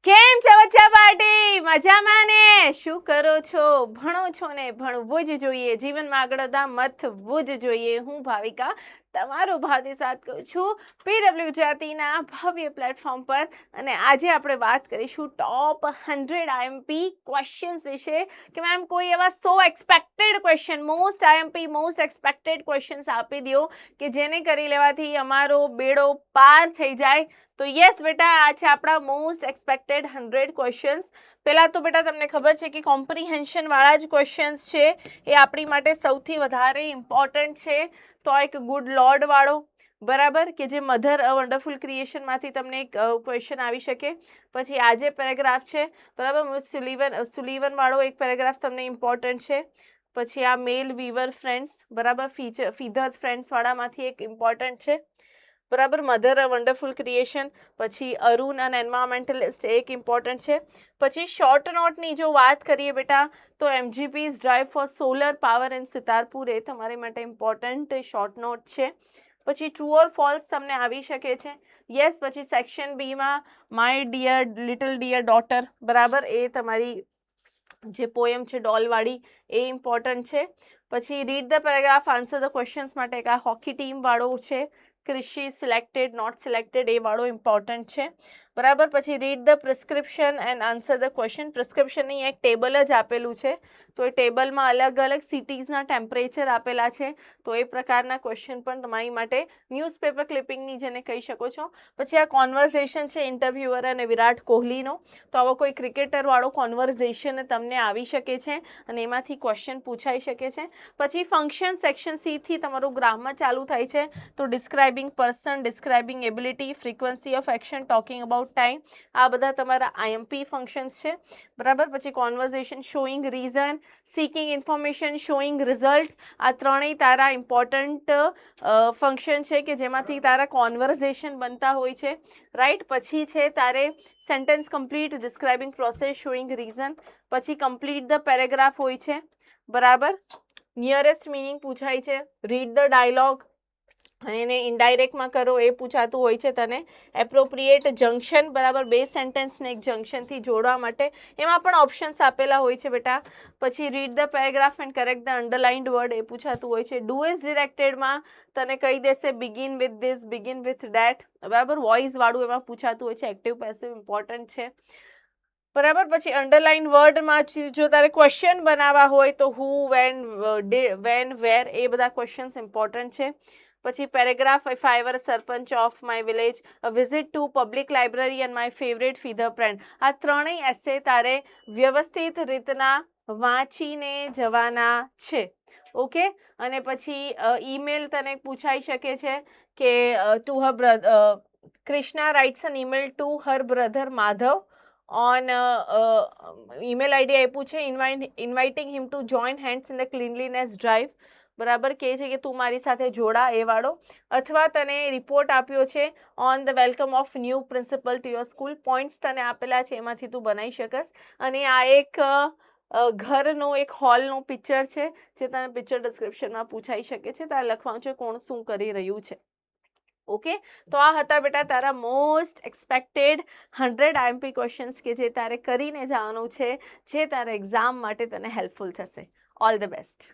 કેમ છો બચ્ચા પાર્ટી? મજામાં ને? શું કરો છો? ભણો છો ને? ભણવું જ જોઈએ, જીવનમાં આગળ વધવું જ જોઈએ. હું ભાવિકા તમારો ભાતી સાથ કહું છું પીડબ્લ્યુ ગુજરાતીના ભવ્ય પ્લેટફોર્મ પર, અને આજે આપણે વાત કરીશું ટોપ 100 આઈએમપી ક્વેશ્ચન્સ વિશે કે મેમ કોઈ એવા 100 expected question, most IMP most expected questions આપી દો કે જેને કરી લેવાથી અમારો બેડો પાર થઈ જાય. તો યસ બેટા, આ છે આપણા મોસ્ટ એક્સપેક્ટેડ 100 ક્વેશ્ચન્સ. પહેલાં તો બેટા તમને ખબર છે કે કોમ્પ્રિહેન્શનવાળા જ ક્વેશ્ચન્સ છે એ આપણી માટે સૌથી વધારે ઇમ્પોર્ટન્ટ છે. તો આ એક ગુડ લોર્ડવાળો, બરાબર, કે જે મધર અ વન્ડરફુલ ક્રિએશનમાંથી તમને એક ક્વેશ્ચન આવી શકે. પછી આ જે પેરેગ્રાફ છે, બરાબર, સુલિવનવાળો એક પેરેગ્રાફ તમને ઇમ્પોર્ટન્ટ છે. પછી આ મેલ વીવર ફ્રેન્ડ્સ, બરાબર, ફીધર ફ્રેન્ડ્સવાળામાંથી એક ઇમ્પોર્ટન્ટ છે, બરાબર, મધર અ વન્ડરફુલ ક્રિએશન. પછી અરુણ અને એન્વાયરમેન્ટલિસ્ટ એક ઇમ્પોર્ટન્ટ છે. પછી શોર્ટ નોટની જો વાત કરીએ બેટા, તો એમજીપીઝ drive for solar power in Sitarpur એ તમારી માટે ઇમ્પોર્ટન્ટ શોર્ટ નોટ છે. પછી ટ્રુ ઓર ફોલ્સ તમને આવી શકે છે. યસ. પછી સેક્શન બીમાં my dear little dear daughter, બરાબર, એ તમારી જે પોયમ છે ડોલવાળી, એ ઇમ્પોર્ટન્ટ છે. પછી read the paragraph, answer the questions માટે એક આ હોકી ટીમવાળો છે, કૃષિ સિલેક્ટેડ નોટ સિલેક્ટેડ એ વાળો ઇમ્પોર્ટન્ટ છે, બરાબર. પછી read the prescription and answer the question. પ્રિસ્ક્રિપ્શનની એક ટેબલ જ આપેલું છે, તો એ ટેબલમાં અલગ અલગ સિટીઝના ટેમ્પરેચર આપેલા છે, તો એ પ્રકારના ક્વેશ્ચન પણ તમારી માટે ન્યૂઝપેપર ક્લિપિંગની જેને કહી શકો છો. પછી આ કોન્વર્ઝેશન છે ઇન્ટરવ્યુઅર અને વિરાટ કોહલીનો, તો આવો કોઈ ક્રિકેટરવાળો કોન્વર્ઝેશન તમને આવી શકે છે અને એમાંથી ક્વેશ્ચન પૂછાઈ શકે છે. પછી ફંક્શન સેક્શન સીથી તમારું ગ્રામર ચાલુ થાય છે, તો describing person, describing ability, frequency of action, talking about time, આ બધા તમારા આઈએમપી ફંક્શન્સ છે, બરાબર. પછી conversation, showing reason, seeking information, showing result, આ ત્રણેય તારા ઇમ્પોર્ટન્ટ ફંક્શન છે કે જેમાંથી તારા કોન્વર્ઝેશન બનતા હોય છે, રાઈટ. પછી છે તારે sentence complete, describing process, showing reason. પછી કમ્પ્લીટ ધ પેરેગ્રાફ હોય છે, બરાબર. નિયરેસ્ટ મિનિંગ પૂછાય છે, રીડ ધ ડાયલોગ અને એને ઇનડાયરેક્ટમાં કરો એ પૂછાતું હોય છે તને. એપ્રોપ્રિએટ જંક્શન, બરાબર, બે સેન્ટેન્સને એક જંક્શનથી જોડવા માટે, એમાં પણ ઓપ્શન્સ આપેલા હોય છે બેટા. પછી read the paragraph and correct the underlined word, એ પૂછાતું હોય છે. ડુ ઇઝ ડિરેક્ટેડમાં તને કહી દેશે begin with this, begin with that, બરાબર, વોઇસવાળું એમાં પૂછાતું હોય છે. એક્ટિવ પેસિવ ઇમ્પોર્ટન્ટ છે, બરાબર. પછી અંડરલાઇન વર્ડમાં જો તારે ક્વેશ્ચન બનાવવા હોય તો હુ, વેન, વેર, એ બધા ક્વેશ્ચન્સ ઇમ્પોર્ટન્ટ છે. પછી paragraph, if I were sarpanch of my village, a visit to public library and my favourite feather friend, આ ત્રણેય એસે તારે વ્યવસ્થિત રીતના વાંચીને જવાના છે, ઓકે. અને પછી ઈમેલ તને પૂછાઈ શકે છે કે to her brother, Krishna writes an email to her brother Madhav on email ID આપ્યું છે, inviting him to join hands in the cleanliness drive, બરાબર, કહે છે કે તું મારી સાથે જોડા એ વાળો. અથવા તને રિપોર્ટ આપ્યો છે on the welcome of new principal to your school, points તને આપેલા છે, એમાંથી તું બનાવી શકસ. અને આ એક ઘરનો એક હોલનો પિક્ચર છે જે તને પિક્ચર ડિસ્ક્રિપ્શનમાં પૂછાઈ શકે છે, તારે લખવાનું છે કોણ શું કરી રહ્યું છે, ઓકે. તો આ હતા બેટા તારા મોસ્ટ એક્સપેક્ટેડ 100 આઈએમપી ક્વેશ્ચન્સ કે જે તારે કરીને જવાનું છે, જે તારા એક્ઝામ માટે તને હેલ્પફુલ થશે. All the best.